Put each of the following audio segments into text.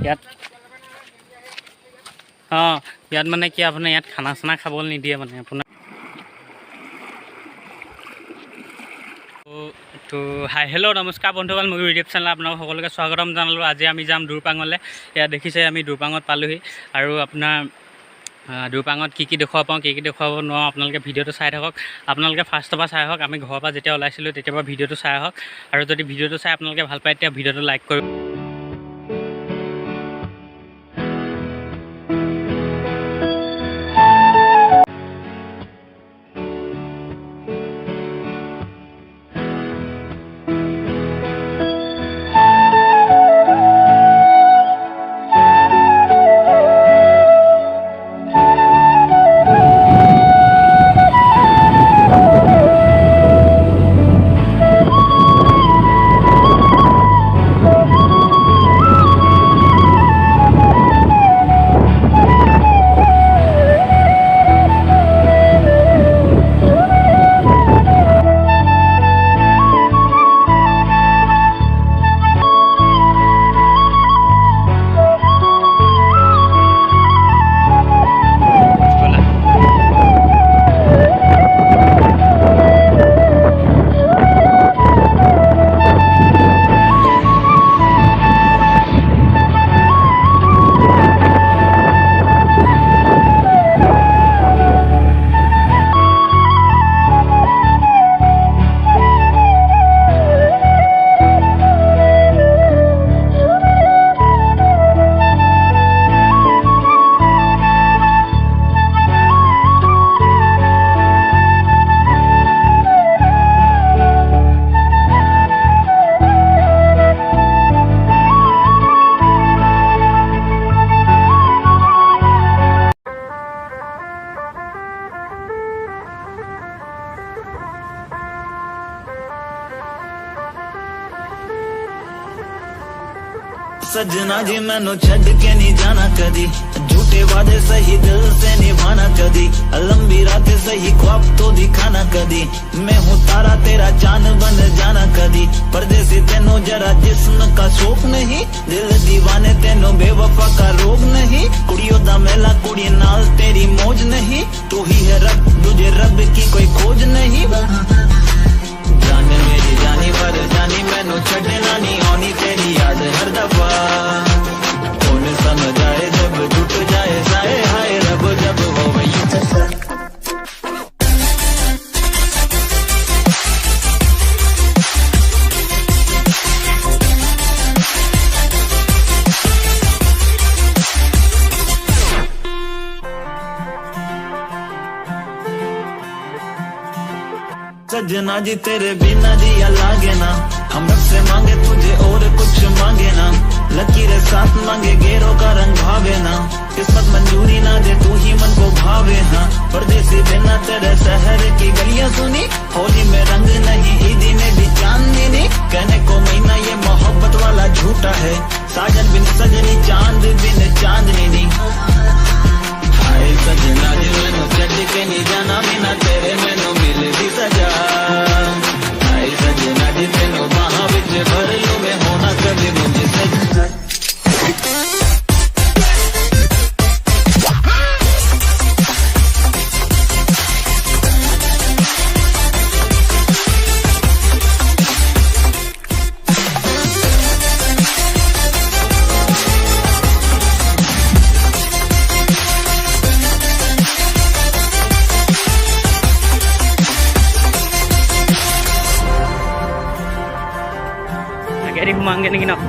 ইয়াত অঁ ইয়াত মানে কি আপোনাৰ ইয়াত খানা চানা খাবলৈ নিদিয়ে মানে আপোনাৰ। তো হাই হেল্ল' নমস্কাৰ বন্ধুসকল, মই ইউটিউব চেনেল আপোনালোক সকলোকে স্বাগতম জনালোঁ। আজি আমি যাম দুৰপাঙলৈ। ইয়াত দেখিছে আমি দুৰপাঙত পালোহি আৰু আপোনাৰ দুৰপাঙত কি দেখুৱাব পাওঁ কি দেখুৱাব নোৱাৰোঁ আপোনালোকে ভিডিঅ'টো চাই থাকক। আপোনালোকে ফাৰ্ষ্টৰ পৰা চাই আহক। আমি ঘৰৰ পৰা যেতিয়া ওলাইছিলোঁ তেতিয়াৰ পৰা ভিডিঅ'টো চাই আহক, আৰু যদি ভিডিঅ'টো চাই আপোনালোকে ভাল পায় তেতিয়া ভিডিঅ'টো লাইক কৰিব। सजना जी मैनू छड़ के नहीं जाना कदी, झूठे वादे सही दिल से निभाना कदी, लंबी रातें सही ख्वाब तो दिखाना कदी, मैं हूँ तारा तेरा चांद बन जाना कदी, परदेसी तेनू जरा जिस्म का शौक नहीं, दिल दीवाने तेनू बेवफा का रोग नहीं, कुड़ियों दा मेला कुड़ी नाल तेरी मौज नहीं, तू ही है रब तुझे रब की कोई खोज नहीं। जाने मेरी जानी पर जानी मैनू छड़ना नहीं आनी तेरी याद हर दफा, कौन समझ आए जब टूट जाए साए हाय रब जब हो वही सजना जी तेरे बिना दिया लागे ना, हम रब से मांगे तुझे और कुछ मांगे ना, लकीरें साथ मांगे गेरों का रंग भावे ना, किस्मत मंजूरी ना दे तू ही मन को भावे ना, परदेसी बिना तेरे शहर की गलियां सुनी, होली में रंग नहीं ईदी में भी चांदनी नहीं, कहने को महीना ये मोहब्बत वाला झूठा है, साजन बिन सजनी चांद बिन चांदनी नहीं। हाय सजना जी मैनू छड़ के नहीं जाना, बिना तेरे मैनू मिल दी सजा, हाय सजना जी तेनू बाहां विच भर लूं मैं होना कभी मुझे सजना। Jadi humangin lagi nak.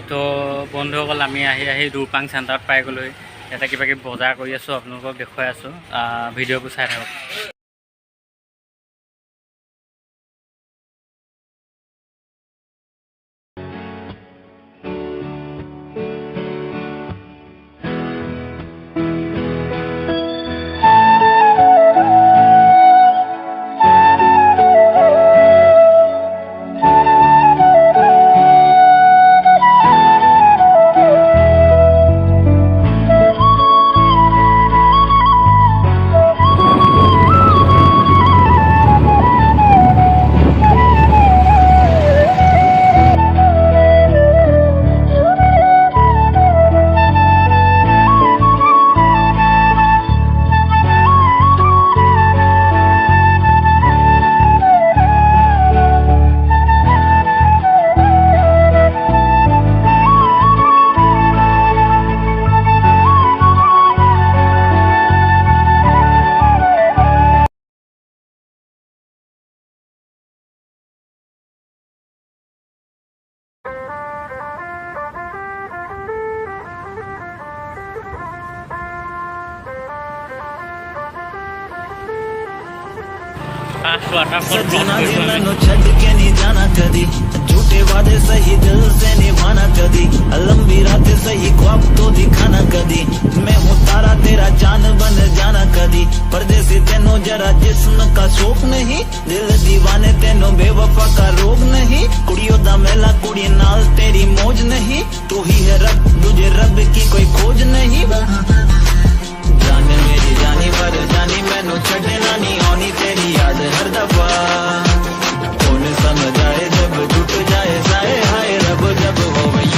তো বন্ধুসকল আমি আহি দুৰপাং চেণ্টাৰত পাই গ'লোহি। ইয়াতে কিবা কিবি বজাৰ কৰি আছোঁ, আপোনালোকক দেখুৱাই আছোঁ, ভিডিঅ'বোৰ চাই থাকক। खास वाटरफॉल सजना जी मैनू छड़ के नहीं जाना कदी झूठे वादे सही दिल से निभाना कदी लंबी रातें सही ख्वाब तो दिखाना कदी मैं हूँ तारा तेरा चांद बन जाना कदी परदेसी तेनों जरा जिस्म का शौक नहीं दिल दीवाने तेनों बेवफा का रोग नहीं कुड़ियों दा मेला कुड़ी नाल तेरी मौज नहीं तू ही है रब तुझे रब की कोई खोज नहीं जाने मेरी जानी पर जानी मैनू छड़ना नहीं आनी तेरी याद हर दफा कौन समझ आए जब टूट जाए साए हाय रब जब हो गई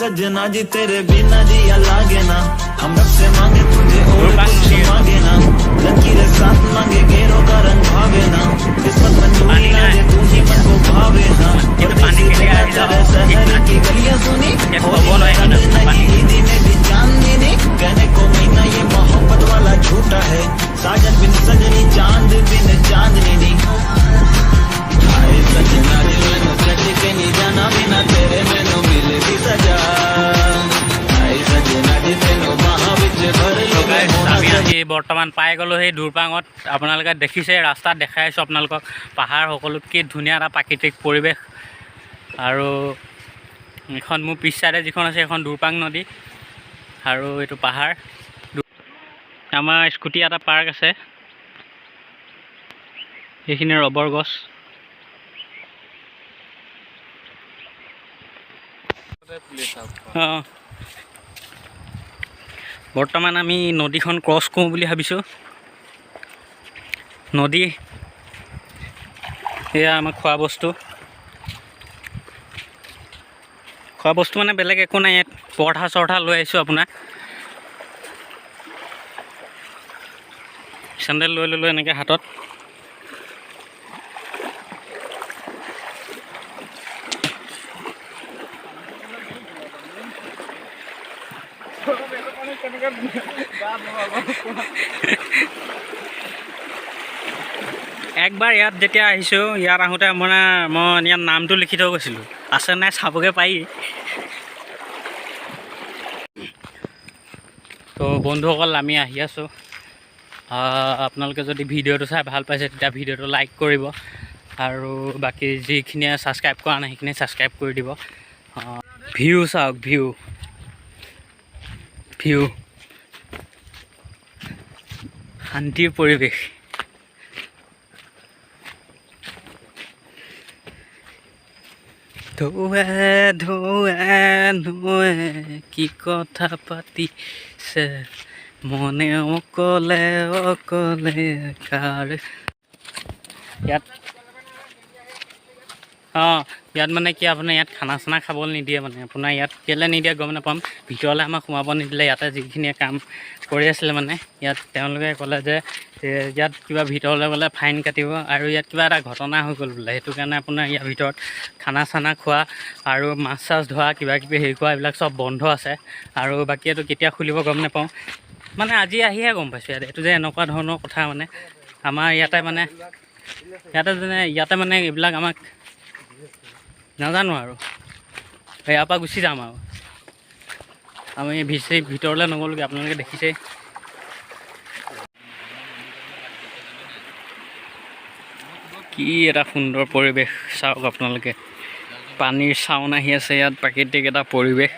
सजना जी तेरे बिना जिया लागे ना हम रब से मांगे तुझे और कुछ मांगे ना लकीरें साथ मांगे गेरों का रंग भावे ना किस्मत मंजूरी ना दे तू ही मन को भावे ना परदेसी तेरा तेरे शहर की गलियां सुनी और नहीं ईदी में भी चांदनी नहीं कहने को महीना ये मोहब्बत वाला झूठा है साजन बिन सजनी चांद बिन चांदनी नहीं हाय सजना जी मैनू छड़ के नहीं जाना बिना तेरे मैनू मिलेगी सजा আমি আজি বৰ্তমান পাই গ'লোঁ সেই দুৰপাঙত আপোনালোকে দেখিছে ৰাস্তাত দেখাই আছোঁ আপোনালোকক পাহাৰ সকলো কি ধুনীয়া এটা প্ৰাকৃতিক পৰিৱেশ আৰু এখন মোৰ পিছ চাইডে যিখন আছে সেইখন দুৰপাং নদী আৰু এইটো পাহাৰ আমাৰ স্কুটি এটা পাৰ্ক আছে এইখিনি ৰবৰ গছ অঁ বৰ্তমান আমি নদীখন ক্ৰছ কৰোঁ বুলি ভাবিছোঁ নদী এয়া আমাৰ খোৱা বস্তু মানে বেলেগ একো নাই ইয়াত পৰঠা চৰঠা লৈ আহিছোঁ আপোনাৰ চেণ্ডেল লৈ ল'লোঁ এনেকৈ হাতত একবাৰ ইয়াত যেতিয়া আহিছোঁ ইয়াত আহোঁতে মানে মই ইয়াত নামটো লিখি থৈ গৈছিলোঁ আছে নাই চাবগৈ পাৰি তো বন্ধুসকল আমি আহি আছোঁ আপোনালোকে যদি ভিডিঅ'টো চাই ভাল পাইছে তেতিয়া ভিডিঅ'টো লাইক কৰিব আৰু বাকী যিখিনিয়ে ছাবস্ক্ৰাইব কৰা নাই সেইখিনি ছাবস্ক্ৰাইব কৰি দিব ভিউ চাওক ভিউ শান্তিৰ পৰিৱেশ ধোৱে কি কথা পাতিছে মনে অকলে কাৰ ইয়াত অঁ ইয়াত মানে কি আপোনাৰ ইয়াত খানা চানা খাবলৈ নিদিয়ে মানে আপোনাৰ ইয়াত কেলৈ নিদিয়ে গম নাপাম ভিতৰলৈ আমাক সোমাব নিদিলে ইয়াতে যিখিনিয়ে কাম কৰি আছিলে মানে ইয়াত তেওঁলোকে ক'লে যে ইয়াত কিবা ভিতৰলৈ গ'লে ফাইন কাটিব আৰু ইয়াত কিবা এটা ঘটনা হৈ গ'ল বোলে সেইটো কাৰণে আপোনাৰ ইয়াৰ ভিতৰত খানা চানা খোৱা আৰু মাছ চাছ ধোৱা কিবা কিবি হেৰি কৰা এইবিলাক চব বন্ধ আছে আৰু বাকী এইটো কেতিয়া খুলিব গম নাপাওঁ মানে আজি আহিহে গম পাইছোঁ ইয়াত এইটো যে এনেকুৱা ধৰণৰ কথা মানে আমাৰ ইয়াতে মানে এইবিলাক আমাক নাজানো আৰু ইয়াৰ পৰা গুচি যাম আৰু আমি ভিতৰলৈ নগ'লোগৈ আপোনালোকে দেখিছেই কি এটা সুন্দৰ পৰিৱেশ চাওক আপোনালোকে পানীৰ ছাউণ্ড আহি আছে ইয়াত প্ৰাকৃতিক এটা পৰিৱেশ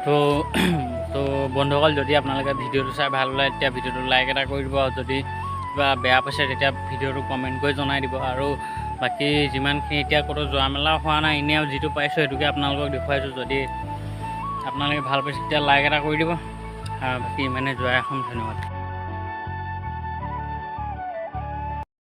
তো বন্ধুসকল যদি আপোনালোকে ভিডিঅ'টো চাই ভাল লাগে তেতিয়া ভিডিঅ'টো লাইক এটা কৰি দিব, আৰু যদি কিবা বেয়া পাইছে তেতিয়া ভিডিঅ'টো কমেণ্ট কৰি জনাই দিব। আৰু বাকী যিমানখিনি এতিয়া ক'তো যোৱা মেলা হোৱা নাই, এনেই আৰু যিটো পাইছোঁ সেইটোকে আপোনালোকক দেখুৱাইছোঁ। যদি আপোনালোকে ভাল পাইছে তেতিয়া লাইক এটা কৰি দিব। বাকী ইমানে যোৱা এখন ধন্যবাদ।